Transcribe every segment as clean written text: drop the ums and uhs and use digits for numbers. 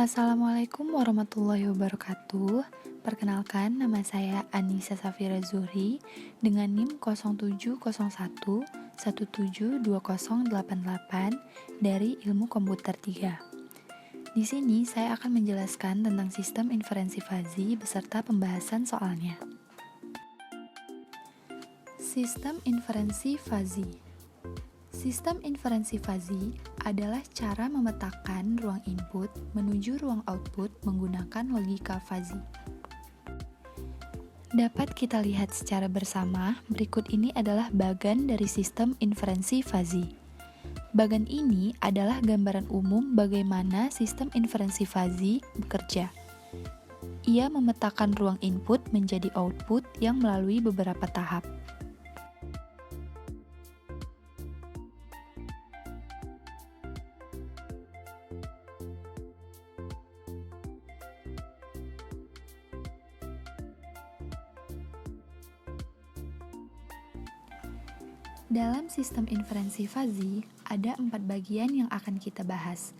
Assalamualaikum warahmatullahi wabarakatuh. Perkenalkan, nama saya Anissa Safira Zuhri dengan NIM 0701 172088 dari Ilmu Komputer 3. Di sini saya akan menjelaskan tentang sistem inferensi fazi beserta pembahasan soalnya. Sistem inferensi fazi. Sistem inferensi fazi adalah cara memetakan ruang input menuju ruang output menggunakan logika fazi. Dapat kita lihat secara bersama, berikut ini adalah bagan dari sistem inferensi fazi. Bagan ini adalah gambaran umum bagaimana sistem inferensi fazi bekerja. Ia memetakan ruang input menjadi output yang melalui beberapa tahap. Dalam sistem inferensi fazi, ada 4 bagian yang akan kita bahas.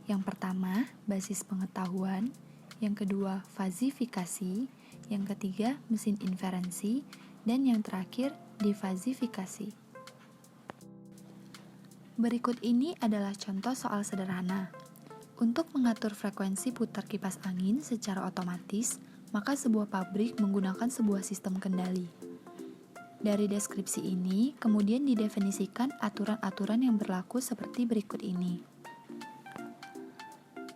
Yang pertama, basis pengetahuan. Yang kedua, fazifikasi. Yang ketiga, mesin inferensi. Dan yang terakhir, defazifikasi. Berikut ini adalah contoh soal sederhana. Untuk mengatur frekuensi putar kipas angin secara otomatis, maka sebuah pabrik menggunakan sebuah sistem kendali. Dari deskripsi ini, kemudian didefinisikan aturan-aturan yang berlaku seperti berikut ini.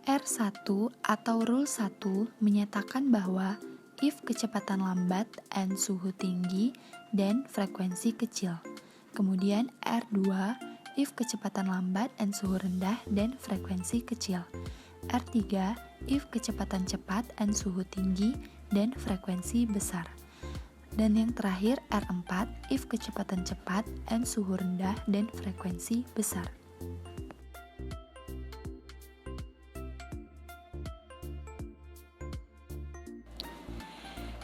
R1 atau Rule 1 menyatakan bahwa if kecepatan lambat and suhu tinggi dan frekuensi kecil. Kemudian R2 if kecepatan lambat and suhu rendah dan frekuensi kecil. R3 if kecepatan cepat and suhu tinggi dan frekuensi besar. Dan yang terakhir R4 if kecepatan cepat and suhu rendah dan frekuensi besar.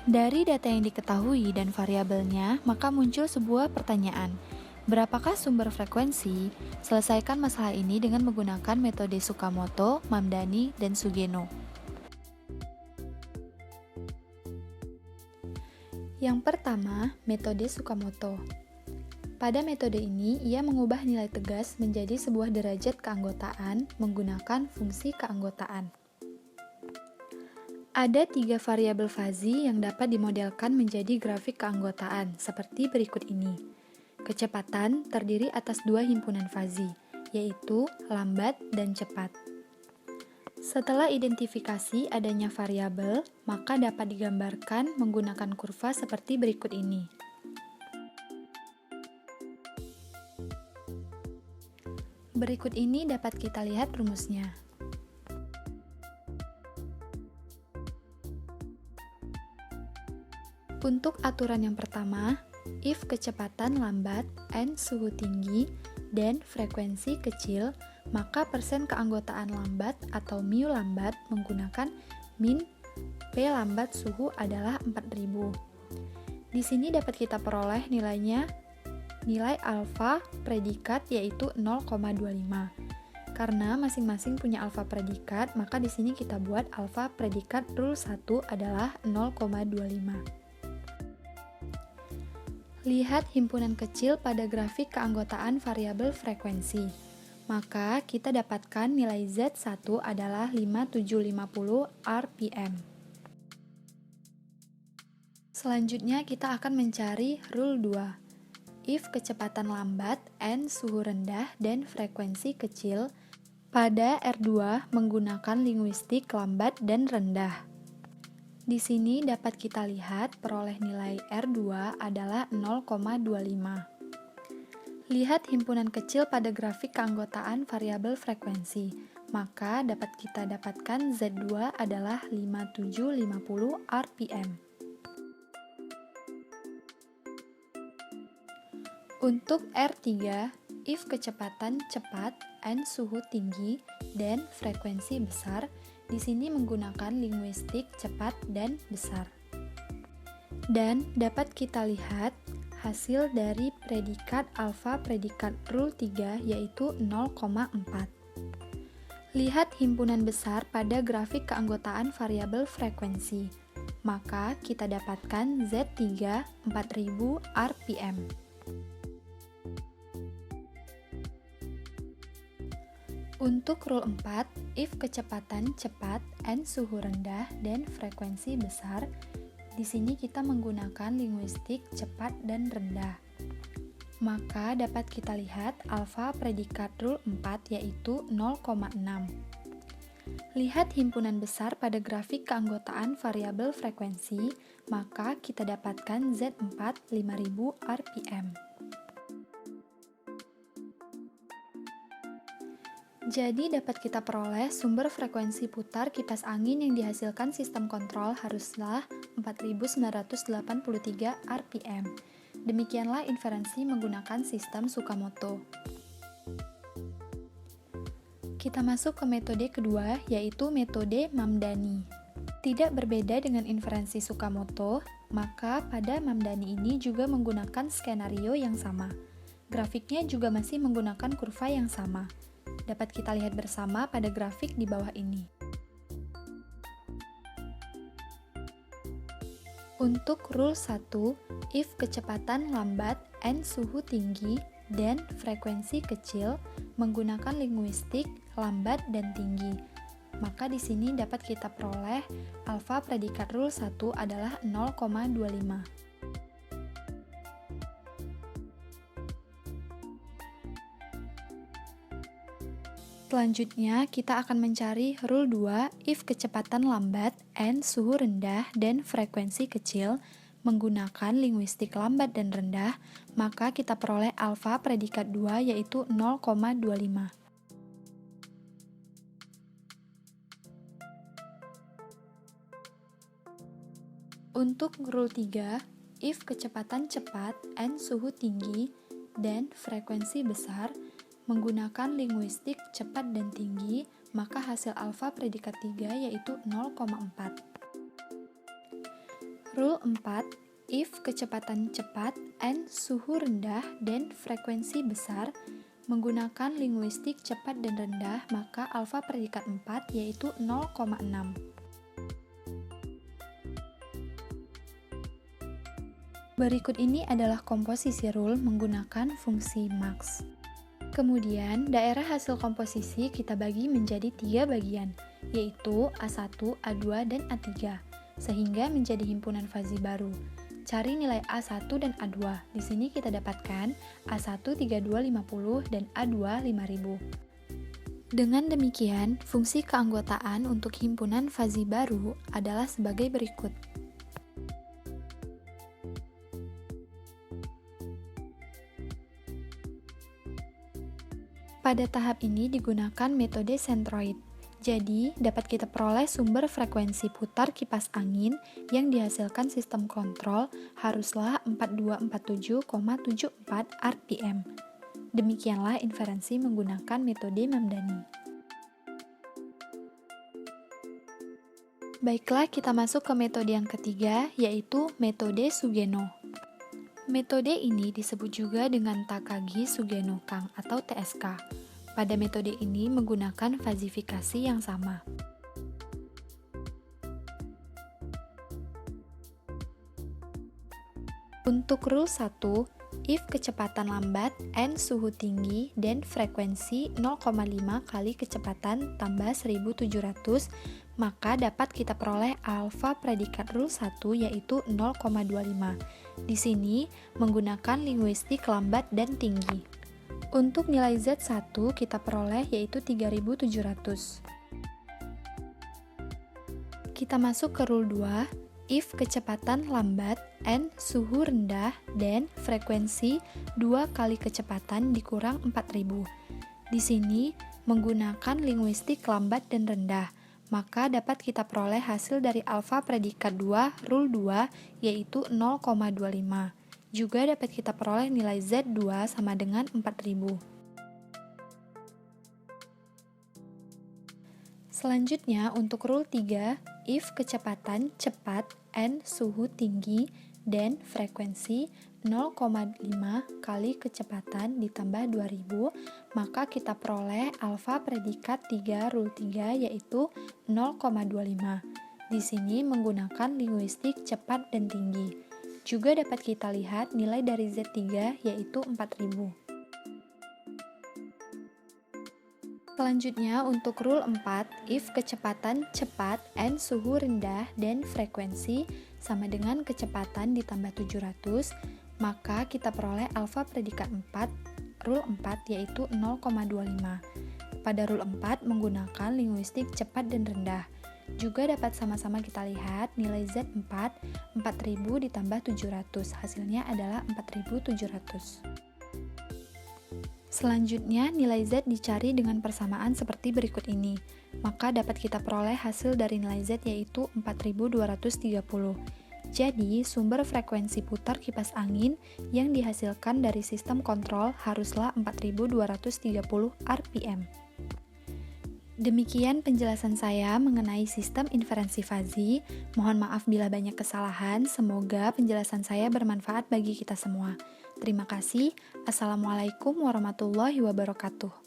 Dari data yang diketahui dan variabelnya, maka muncul sebuah pertanyaan. Berapakah sumber frekuensi? Selesaikan masalah ini dengan menggunakan metode Tsukamoto, Mamdani, dan Sugeno. Yang pertama, metode Tsukamoto. Pada metode ini, ia mengubah nilai tegas menjadi sebuah derajat keanggotaan menggunakan fungsi keanggotaan. Ada 3 variabel fazi yang dapat dimodelkan menjadi grafik keanggotaan, seperti berikut ini. Kecepatan terdiri atas 2 himpunan fazi, yaitu lambat dan cepat. Setelah identifikasi adanya variabel, maka dapat digambarkan menggunakan kurva seperti berikut ini. Berikut ini dapat kita lihat rumusnya. Untuk aturan yang pertama, if kecepatan lambat and suhu tinggi dan frekuensi kecil, maka persen keanggotaan lambat atau mu lambat menggunakan min P lambat suhu adalah 4000. Di sini dapat kita peroleh nilai alfa predikat yaitu 0,25. Karena masing-masing punya alfa predikat, maka di sini kita buat alfa predikat rule 1 adalah 0,25. Lihat himpunan kecil pada grafik keanggotaan variabel frekuensi. Maka kita dapatkan nilai Z1 adalah 5750 rpm. Selanjutnya kita akan mencari rule 2. If kecepatan lambat and suhu rendah dan frekuensi kecil, pada R2 menggunakan linguistik lambat dan rendah. Di sini dapat kita lihat peroleh nilai R2 adalah 0,25. Lihat himpunan kecil pada grafik keanggotaan variabel frekuensi, maka dapat kita dapatkan Z2 adalah 5750 rpm. Untuk R3, if kecepatan cepat and suhu tinggi dan frekuensi besar, di sini menggunakan linguistik cepat dan besar. Dan dapat kita lihat hasil dari predikat alfa predikat rule 3 yaitu 0,4. Lihat himpunan besar pada grafik keanggotaan variabel frekuensi. Maka kita dapatkan Z3 4000 RPM. Untuk rule 4, if kecepatan cepat n suhu rendah dan frekuensi besar, di sini kita menggunakan linguistik cepat dan rendah. Maka dapat kita lihat alfa predikat rule 4 yaitu 0,6. Lihat himpunan besar pada grafik keanggotaan variabel frekuensi, maka kita dapatkan Z4 5000 RPM. Jadi dapat kita peroleh sumber frekuensi putar kipas angin yang dihasilkan sistem kontrol haruslah 4983 RPM. Demikianlah inferensi menggunakan sistem Tsukamoto. Kita masuk ke metode kedua, yaitu metode Mamdani. Tidak berbeda dengan inferensi Tsukamoto, maka pada Mamdani ini juga menggunakan skenario yang sama. Grafiknya juga masih menggunakan kurva yang sama. Dapat kita lihat bersama pada grafik di bawah ini. Untuk rule 1, if kecepatan lambat n suhu tinggi dan frekuensi kecil menggunakan linguistik lambat dan tinggi, maka di sini dapat kita peroleh alfa predikat rule 1 adalah 0,25. Selanjutnya, kita akan mencari rule 2 if kecepatan lambat n suhu rendah dan frekuensi kecil menggunakan linguistik lambat dan rendah, maka kita peroleh alfa predikat 2 yaitu 0,25. Untuk rule 3, if kecepatan cepat n suhu tinggi dan frekuensi besar menggunakan linguistik cepat dan tinggi, maka hasil alfa predikat 3 yaitu 0,4. Rule 4, if kecepatan cepat n suhu rendah dan frekuensi besar menggunakan linguistik cepat dan rendah, maka alfa predikat 4 yaitu 0,6. Berikut ini adalah komposisi rule menggunakan fungsi max. Kemudian, daerah hasil komposisi kita bagi menjadi 3 bagian, yaitu A1, A2, dan A3, sehingga menjadi himpunan fazi baru. Cari nilai A1 dan A2. Di sini kita dapatkan A1 3250 dan A2 5000. Dengan demikian, fungsi keanggotaan untuk himpunan fazi baru adalah sebagai berikut. Pada tahap ini digunakan metode sentroid. Jadi, dapat kita peroleh sumber frekuensi putar kipas angin yang dihasilkan sistem kontrol haruslah 4247,74 RPM. Demikianlah inferensi menggunakan metode Mamdani. Baiklah, kita masuk ke metode yang ketiga, yaitu metode Sugeno. Metode ini disebut juga dengan Takagi-Sugeno-Kang atau TSK. Pada metode ini menggunakan fazifikasi yang sama. Untuk rule 1, if kecepatan lambat n suhu tinggi dan frekuensi 0,5 kali kecepatan tambah 1700, maka dapat kita peroleh alfa predikat rule 1 yaitu 0,25. Di sini menggunakan linguistik lambat dan tinggi. Untuk nilai Z1 kita peroleh yaitu 3700. Kita masuk ke rule 2. If kecepatan lambat n suhu rendah dan frekuensi 2 kali kecepatan dikurang 4000. Di sini menggunakan linguistik lambat dan rendah, maka dapat kita peroleh hasil dari alfa predikat 2 rule 2 yaitu 0,25. Juga dapat kita peroleh nilai Z2 sama dengan 4000. Selanjutnya untuk rule 3, if kecepatan cepat n suhu tinggi dan frekuensi 0,5 kali kecepatan ditambah 2000, maka kita peroleh alfa predikat 3 rule 3 yaitu 0,25. Di sini menggunakan linguistik cepat dan tinggi. Juga dapat kita lihat nilai dari Z3 yaitu 4000. Selanjutnya untuk rule 4, if kecepatan cepat n suhu rendah dan frekuensi sama dengan kecepatan ditambah 700, maka kita peroleh alfa predikat 4, rule 4 yaitu 0,25. Pada rule 4 menggunakan linguistik cepat dan rendah. Juga dapat sama-sama kita lihat nilai Z4, 4000 ditambah 700, hasilnya adalah 4700. Selanjutnya, nilai Z dicari dengan persamaan seperti berikut ini. Maka dapat kita peroleh hasil dari nilai Z yaitu 4230. Jadi, sumber frekuensi putar kipas angin yang dihasilkan dari sistem kontrol haruslah 4230 RPM. Demikian penjelasan saya mengenai sistem inferensi fazi. Mohon maaf bila banyak kesalahan. Semoga penjelasan saya bermanfaat bagi kita semua. Terima kasih. Assalamualaikum warahmatullahi wabarakatuh.